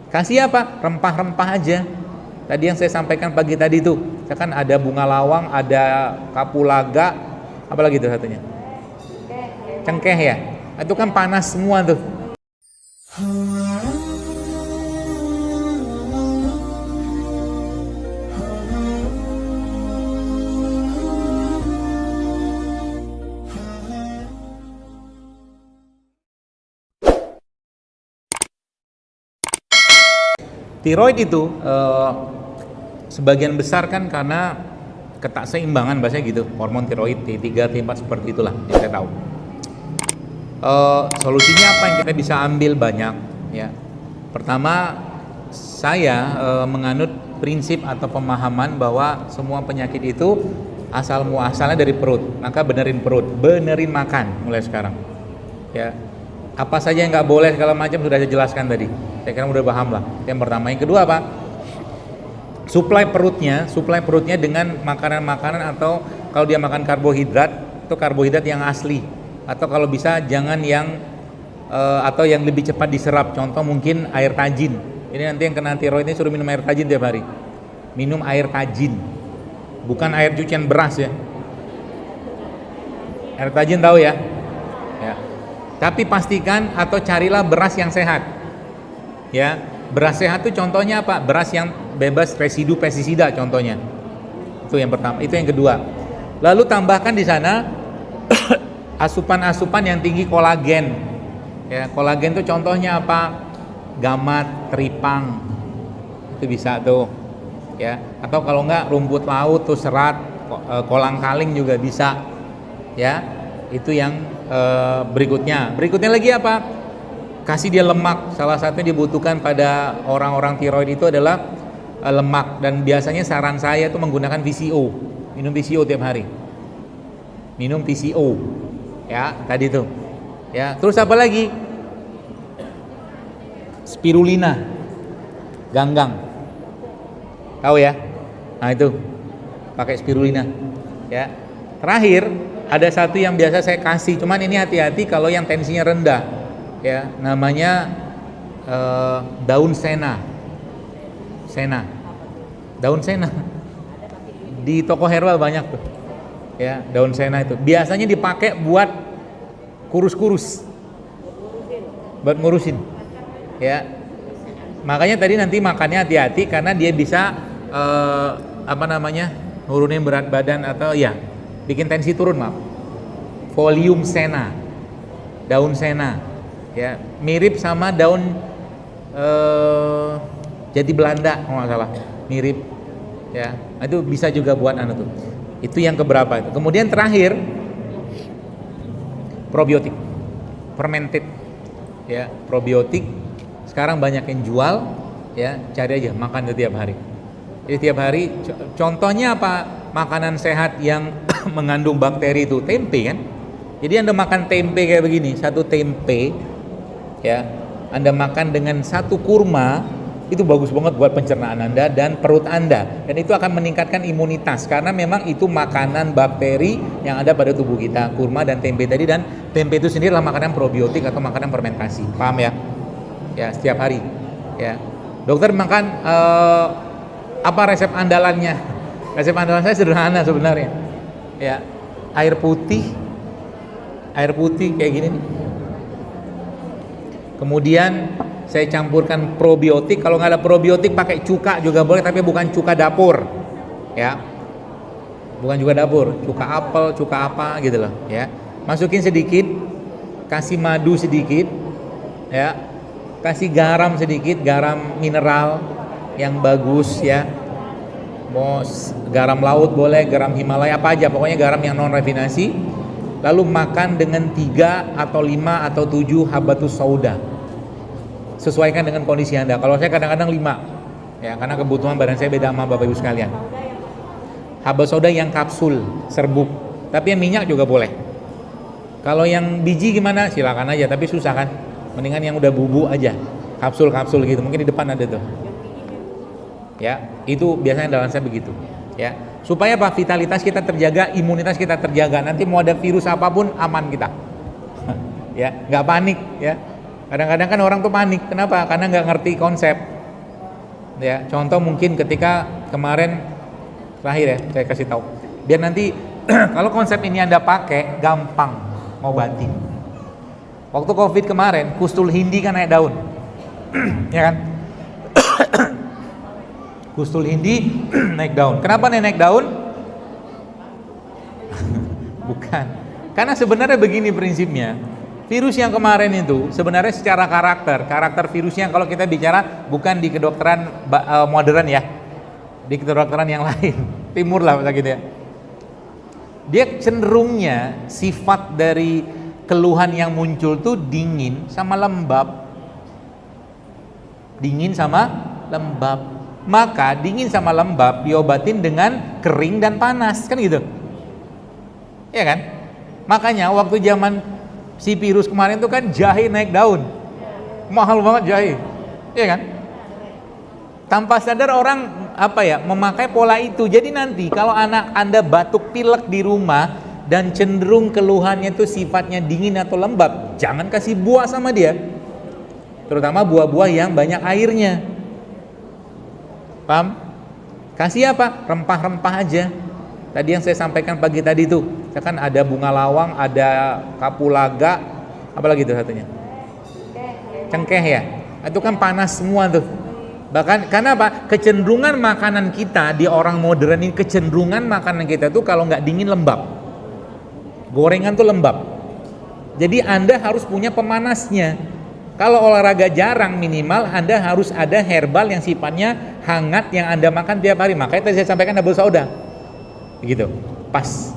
Kasih apa? Rempah-rempah aja. Tadi yang saya sampaikan pagi tadi tuh, kan ada bunga lawang, ada kapulaga, apa lagi tuh satunya? Cengkeh ya. Itu kan panas semua tuh. Tiroid itu sebagian besar kan karena ketakseimbangan bahasanya gitu, hormon tiroid T3, T4 seperti itulah yang saya tahu. Solusinya apa yang kita bisa ambil banyak ya. Pertama, saya menganut prinsip atau pemahaman bahwa semua penyakit itu asal muasalnya dari perut. Maka benerin perut, benerin makan mulai sekarang. Ya. Apa saja yang nggak boleh segala macam sudah saya jelaskan tadi. Saya kira udah paham lah. Yang pertama, yang kedua apa? Suplai perutnya dengan makanan-makanan, atau kalau dia makan karbohidrat, itu karbohidrat yang asli. Atau kalau bisa jangan yang atau yang lebih cepat diserap. Contoh mungkin air tajin. Ini nanti yang kena tiroid ini suruh minum air tajin tiap hari. Minum air tajin, bukan air cucian beras ya. Air tajin tahu ya? Ya. Tapi pastikan atau carilah beras yang sehat. Ya, beras sehat itu contohnya apa? Beras yang bebas residu pestisida contohnya. Itu yang pertama. Itu yang kedua. Lalu tambahkan di sana asupan-asupan yang tinggi kolagen. Ya, kolagen itu contohnya apa? Gamat, teripang. Itu bisa tuh. Ya, atau kalau enggak rumput laut tuh, serat, kolang-kaling juga bisa. Ya, itu yang berikutnya lagi apa? Kasih dia lemak. Salah satunya dibutuhkan pada orang-orang tiroid itu adalah lemak, dan biasanya saran saya itu menggunakan VCO. Minum VCO tiap hari. Minum VCO. Ya, tadi tuh. Ya, terus apa lagi? Spirulina. Ganggang. Tahu ya? Nah, itu. Pakai spirulina. Ya. Terakhir, ada satu yang biasa saya kasih, cuman ini hati-hati kalau yang tensinya rendah, ya, namanya daun sena, daun sena, di toko herbal banyak tuh, ya, daun sena itu biasanya dipakai buat kurus-kurus, buat ngurusin, ya, makanya tadi nanti makannya hati-hati karena dia bisa nurunin berat badan atau ya bikin tensi turun, maaf. Folium sena, daun sena, ya, mirip sama daun jati Belanda kalau nggak salah, mirip, ya. Itu bisa juga buat tuh. Itu yang keberapa itu. Kemudian terakhir probiotik, fermented, ya, probiotik. Sekarang banyak yang jual, ya, cari aja, makan itu tiap hari. Jadi tiap hari, contohnya apa? Makanan sehat yang mengandung bakteri itu tempe kan. Jadi Anda makan tempe kayak begini, satu tempe, ya, Anda makan dengan satu kurma, itu bagus banget buat pencernaan Anda dan perut Anda, dan itu akan meningkatkan imunitas karena memang itu makanan bakteri yang ada pada tubuh kita, kurma dan tempe tadi. Dan tempe itu sendiri adalah makanan probiotik atau makanan fermentasi, paham ya? Ya, setiap hari, ya. Dokter makan apa resep andalannya? Resep andalan saya sederhana sebenarnya, ya, air putih kayak gini nih. Kemudian saya campurkan probiotik. Kalau nggak ada probiotik pakai cuka juga boleh, tapi bukan cuka dapur, ya, bukan cuka dapur, cuka apel, cuka apa gitu loh, ya. Masukin sedikit, kasih madu sedikit, ya, kasih garam sedikit, garam mineral yang bagus, ya. Mau garam laut boleh, garam Himalaya, apa aja, pokoknya garam yang non rafinasi. Lalu makan dengan 3 atau 5 atau 7 habatus sauda. Sesuaikan dengan kondisi Anda. Kalau saya kadang-kadang 5, ya, karena kebutuhan badan saya beda sama Bapak Ibu sekalian. Habatus sauda yang kapsul, serbuk, tapi yang minyak juga boleh. Kalau yang biji gimana? Silakan aja, tapi susah kan? Mendingan yang udah bubuk aja, kapsul-kapsul gitu. Mungkin di depan ada tuh. Ya, itu biasanya dalam saya begitu, ya, supaya apa? Vitalitas kita terjaga, imunitas kita terjaga. Nanti mau ada virus apapun aman kita. Ya, nggak panik, ya. Kadang-kadang kan orang tuh panik, kenapa? Karena nggak ngerti konsep. Ya, contoh mungkin ketika kemarin terakhir ya, saya kasih tahu. Biar nanti kalau konsep ini Anda pakai gampang ngobatin. Waktu Covid kemarin, kustul hindi kan naik daun. Ya kan? Kustul hindi naik daun. Kenapa naik daun? Bukan. Karena sebenarnya begini prinsipnya. Virus yang kemarin itu sebenarnya secara karakter virusnya kalau kita bicara bukan di kedokteran modern ya. Di kedokteran yang lain, timur lah gitu ya. Dia cenderungnya sifat dari keluhan yang muncul tuh dingin sama lembab. Dingin sama lembab. Maka dingin sama lembab diobatin dengan kering dan panas, kan gitu. Iya kan? Makanya waktu zaman si virus kemarin tuh kan jahe naik daun. Mahal banget jahe. Iya kan? Tanpa sadar orang memakai pola itu. Jadi nanti kalau anak Anda batuk pilek di rumah dan cenderung keluhannya itu sifatnya dingin atau lembab, jangan kasih buah sama dia. Terutama buah-buah yang banyak airnya. Paham? Kasih apa? Rempah-rempah aja. Tadi yang saya sampaikan pagi tadi tuh, kan ada bunga lawang, ada kapulaga, apalagi itu satunya? Cengkeh ya. Itu kan panas semua tuh. Bahkan karena apa? Kecenderungan makanan kita di orang modern ini, kecenderungan makanan kita tuh kalau nggak dingin lembab. Gorengan tuh lembab. Jadi Anda harus punya pemanasnya. Kalau olahraga jarang, minimal Anda harus ada herbal yang sifatnya hangat yang Anda makan tiap hari. Makanya tadi saya sampaikan double soda. Begitu. Pas.